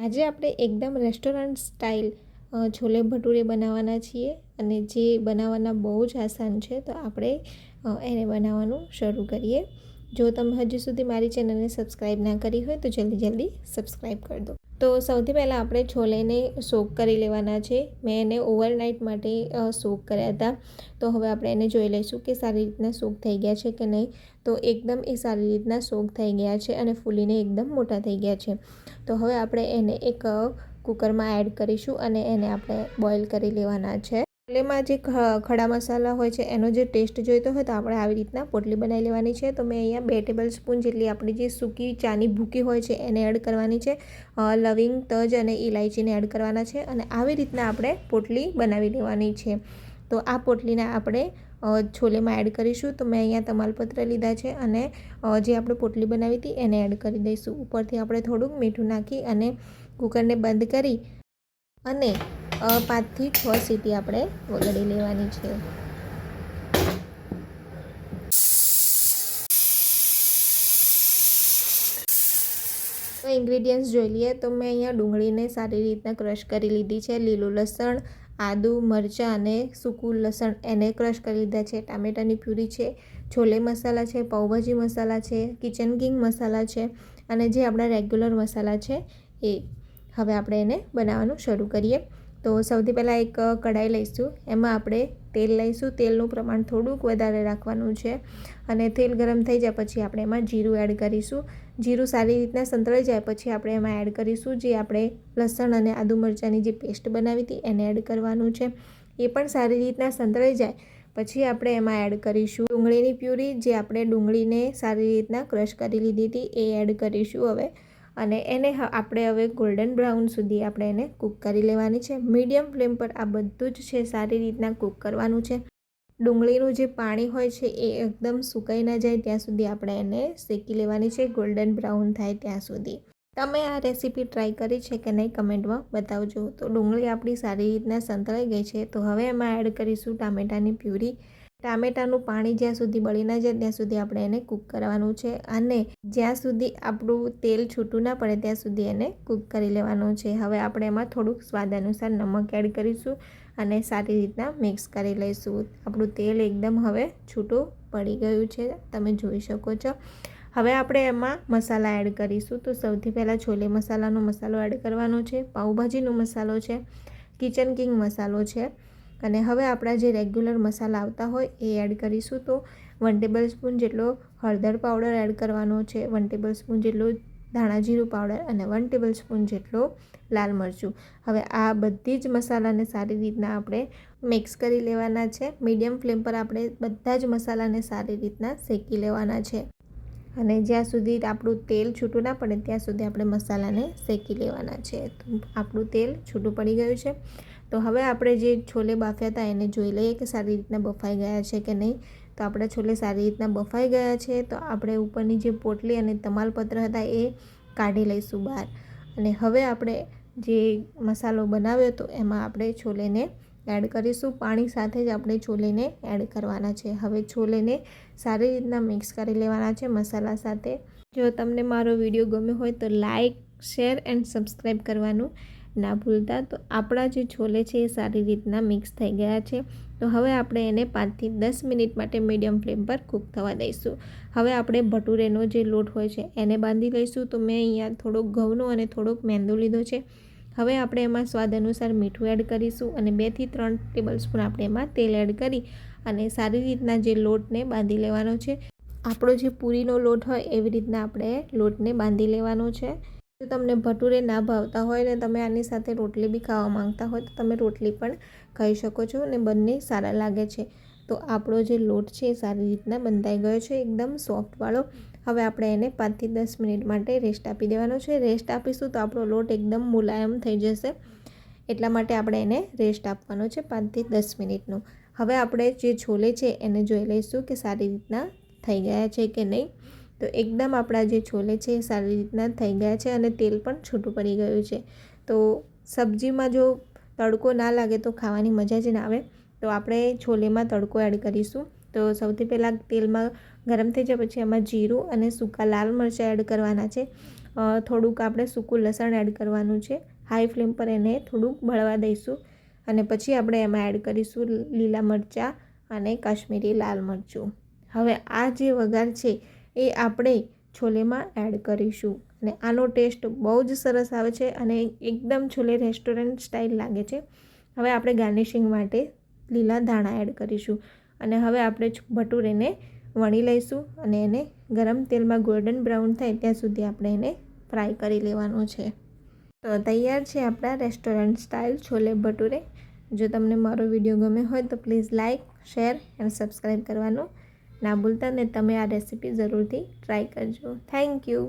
આજે આપણે એકદમ રેસ્ટોરન્ટ સ્ટાઇલ છોલે ભટુરે બનાવવાના છીએ અને જે બનાવવાના બહુ જ આસાન છે. તો આપણે એને બનાવવાનું શરૂ કરીએ. જો તમે હજુ સુધી મારી ચેનલને સબસ્ક્રાઈબ ના કરી હોય તો જલ્દી સબસ્ક્રાઈબ કરી દો. તો સૌથી પહેલાં આપણે છોલેને સોક કરી લેવાના છે. મેં એને ઓવરનાઇટ માટે સોક કર્યા હતા. તો હવે આપણે એને જોઈ લઈશું કે સારી રીતના સોક થઈ ગયા છે કે નહીં. તો એકદમ એ સારી રીતના સોક થઈ ગયા છે અને ફૂલીને એકદમ મોટા થઈ ગયા છે. તો હવે આપણે એને એક કુકરમાં એડ કરીશું અને એને આપણે બોઇલ કરી લેવાના છે. છોલેમાં જે ખડા મસાલા હોય છે એનો જે ટેસ્ટ જોઈતો હોય તો આપણે આવી રીતના પોટલી બનાવી લેવાની છે. તો મેં અહીંયા 2 ટેબલ સ્પૂન જેટલી આપણી જે સૂકી ચાની ભૂકી હોય છે એને એડ કરવાની છે. લવિંગ, તજ અને ઇલાયચીને એડ કરવાના છે અને આવી રીતના આપણે પોટલી બનાવી લેવાની છે. તો આ પોટલીને આપણે છોલેમાં એડ કરીશું. તો મેં અહીંયા તમાલપત્ર લીધા છે અને જે આપણે પોટલી બનાવી હતી એને એડ કરી દઈશું. ઉપરથી આપણે થોડુંક મીઠું નાખી અને કુકરને બંધ કરી અને 5 થી 6 સીટી આપણે વગાડી લેવાની છે. તો ઇન્ગ્રેડિયન્ટ્સ જોઈ લઈએ. તો મેં અહીંયા ડુંગળીને સારી રીતના ક્રશ કરી લીધી છે. લીલું લસણ, આદુ, મરચાં અને સૂકું લસણ એને ક્રશ કરી લીધા છે. ટામેટાની પ્યુરી છે, છોલે મસાલા છે, પાઉંભાજી મસાલા છે, કિચન કિંગ મસાલા છે અને જે આપણા રેગ્યુલર મસાલા છે એ. હવે આપણે એને બનાવવાનું શરૂ કરીએ. તો સૌથી પહેલાં એક કઢાઈ લઈશું. એમાં આપણે તેલ લઈશું. તેલનું પ્રમાણ થોડુંક વધારે રાખવાનું છે અને તેલ ગરમ થઈ જાય પછી આપણે એમાં જીરું એડ કરીશું. જીરું સારી રીતના સંતળાઈ જાય પછી આપણે એમાં એડ કરીશું જે આપણે લસણ અને આદુ મરચાંની જે પેસ્ટ બનાવી હતી એને એડ કરવાનું છે. એ પણ સારી રીતના સંતળાઈ જાય પછી આપણે એમાં એડ કરીશું ડુંગળીની પ્યુરી. જે આપણે ડુંગળીને સારી રીતના ક્રશ કરી લીધી હતી એ એડ કરીશું હવે. અને એને આપણે હવે ગોલ્ડન બ્રાઉન સુધી આપણે એને કૂક કરી લેવાની છે. મીડિયમ ફ્લેમ પર આ બધું જ છે સારી રીતના કૂક કરવાનું છે. ડુંગળીનું જે પાણી હોય છે એ એકદમ સુકાઈ ના જાય ત્યાં સુધી આપણે એને શેકી લેવાની છે, ગોલ્ડન બ્રાઉન થાય ત્યાં સુધી. તમે આ રેસીપી ટ્રાય કરી છે કે નહીં કમેન્ટમાં બતાવજો. તો ડુંગળી આપણી સારી રીતના સંતળાઈ ગઈ છે. તો હવે એમાં એડ કરીશું ટામેટાની પ્યુરી. ટામેટાનું પાણી જ્યાં સુધી બળી ના જાય ત્યાં સુધી આપણે એને કૂક કરવાનું છે અને જ્યાં સુધી આપણું તેલ છૂટું ના પડે ત્યાં સુધી એને કૂક કરી લેવાનું છે. હવે આપણે એમાં થોડુંક સ્વાદ અનુસાર નમક એડ કરીશું અને સારી રીતના મિક્સ કરી લઈશું. આપણું તેલ એકદમ હવે છૂટું પડી ગયું છે, તમે જોઈ શકો છો. હવે આપણે એમાં મસાલા એડ કરીશું. તો સૌથી પહેલાં છોલે મસાલાનો મસાલો એડ કરવાનો છે, પાઉંભાજીનો મસાલો છે, કિચન કિંગ મસાલો છે અને હવે આપણા જે રેગ્યુલર મસાલા આવતા હોય એ એડ કરીશું. તો 1 ટેબલ સ્પૂન જેટલો હળદર પાવડર એડ કરવાનો છે, 1 ટેબલ સ્પૂન જેટલો ધાણા જીરું પાવડર અને 1 ટેબલ સ્પૂન જેટલો લાલ મરચું. હવે આ બધી જ મસાલાને સારી રીતના આપણે મિક્સ કરી લેવાના છે. મીડિયમ ફ્લેમ પર આપણે બધા જ મસાલાને સારી રીતના શેકી લેવાના છે અને જ્યાં સુધી આપણું તેલ છૂટું ના પડે ત્યાં સુધી આપણે મસાલાને શેકી લેવાના છે. તો આપણું તેલ છૂટું પડી ગયું છે. તો હવે આપણે જે છોલે બાફ્યા હતા એને જોઈ લઈએ કે સારી રીતના બફાઈ ગયા છે કે નહીં. તો આપણા છોલે સારી રીતના બફાઈ ગયા છે. તો આપણે ઉપરની જે પોટલી અને તમાલપત્ર હતા એ કાઢી લઈશું બહાર અને હવે આપણે જે મસાલો બનાવ્યો હતો એમાં આપણે છોલેને એડ કરીશું. પાણી સાથે જ આપણે છોલેને એડ કરવાના છે. હવે છોલેને સારી રીતના મિક્સ કરી લેવાના છે મસાલા સાથે. જો તમને મારો વિડીયો ગમ્યો હોય તો લાઇક, શેર એન્ડ સબસ્ક્રાઈબ કરવાનું ના ભૂલતા. તો આપણા જે છોલે છે એ સારી રીતના મિક્સ થઈ ગયા છે. તો હવે આપણે એને 5 થી 10 મિનિટ માટે મીડિયમ ફ્લેમ પર કૂક થવા દઈશું. હવે આપણે ભટુરેનો જે લોટ હોય છે એને બાંધી લઈશું. તો મેં અહીંયા થોડોક ઘઉંનો અને થોડોક મેંદો લીધો છે. હવે આપણે એમાં સ્વાદ અનુસાર મીઠું એડ કરીશું અને 2 થી 3 ટેબલ સ્પૂન આપણે એમાં તેલ એડ કરી અને સારી રીતના જે લોટને બાંધી લેવાનો છે. આપણો જે પૂરીનો લોટ હોય એવી રીતના આપણે લોટને બાંધી લેવાનો છે. જો તમને ભટુરે ના ભાવતા હોય ને તમે આની સાથે રોટલી બી ખાવા માંગતા હોય તો તમે રોટલી પણ ખાઈ શકો છો અને બંને સારા લાગે છે. તો આપણો જે લોટ છે એ સારી રીતના બંધાઈ ગયો છે, એકદમ સોફ્ટવાળો. હવે આપણે એને 5 થી 10 મિનિટ માટે રેસ્ટ આપી દેવાનો છે. રેસ્ટ આપીશું તો આપણો લોટ એકદમ મુલાયમ થઈ જશે, એટલા માટે આપણે એને રેસ્ટ આપવાનો છે 5 થી 10 મિનિટનો. હવે આપણે જે છોલે છે એને જોઈ લઈશું કે સારી રીતના થઈ ગયા છે કે નહીં. તો એકદમ આપણા જે છોલે છે એ સારી રીતના થઈ ગયા છે અને તેલ પણ છૂટું પડી ગયું છે. તો સબ્જીમાં જો તડકો ના લાગે તો ખાવાની મજા જ ના આવે. તો આપણે છોલેમાં તડકો એડ કરીશું. તો સૌથી પહેલાં તેલમાં ગરમ થઈ જાય પછી એમાં જીરું અને સૂકા લાલ મરચાં એડ કરવાના છે. થોડુંક આપણે સૂકું લસણ એડ કરવાનું છે. હાઈ ફ્લેમ પર એને થોડુંક બળવા દઈશું અને પછી આપણે એમાં એડ કરીશું લીલા મરચાં અને કાશ્મીરી લાલ મરચું. હવે આ જે વઘાર છે એ આપણે છોલેમાં એડ કરીશું અને આનો ટેસ્ટ બહુ જ સરસ આવે છે અને એકદમ છોલે રેસ્ટોરન્ટ સ્ટાઇલ લાગે છે. હવે આપણે ગાર્નિશિંગ માટે લીલા ધાણા એડ કરીશું અને હવે આપણે ભટુરેને વણી લઈશું અને એને ગરમ તેલમાં ગોલ્ડન બ્રાઉન થાય ત્યાં સુધી આપણે એને ફ્રાય કરી લેવાનું છે. તો તૈયાર છે આપણા રેસ્ટોરન્ટ સ્ટાઇલ છોલે ભટુરે. જો તમને મારો વિડીયો ગમે હોય તો પ્લીઝ લાઇક, શેર અને સબસ્ક્રાઈબ કરવાનું ના ભૂલતા ને તમે આ રેસીપી જરૂરથી ટ્રાય કરજો. Thank you.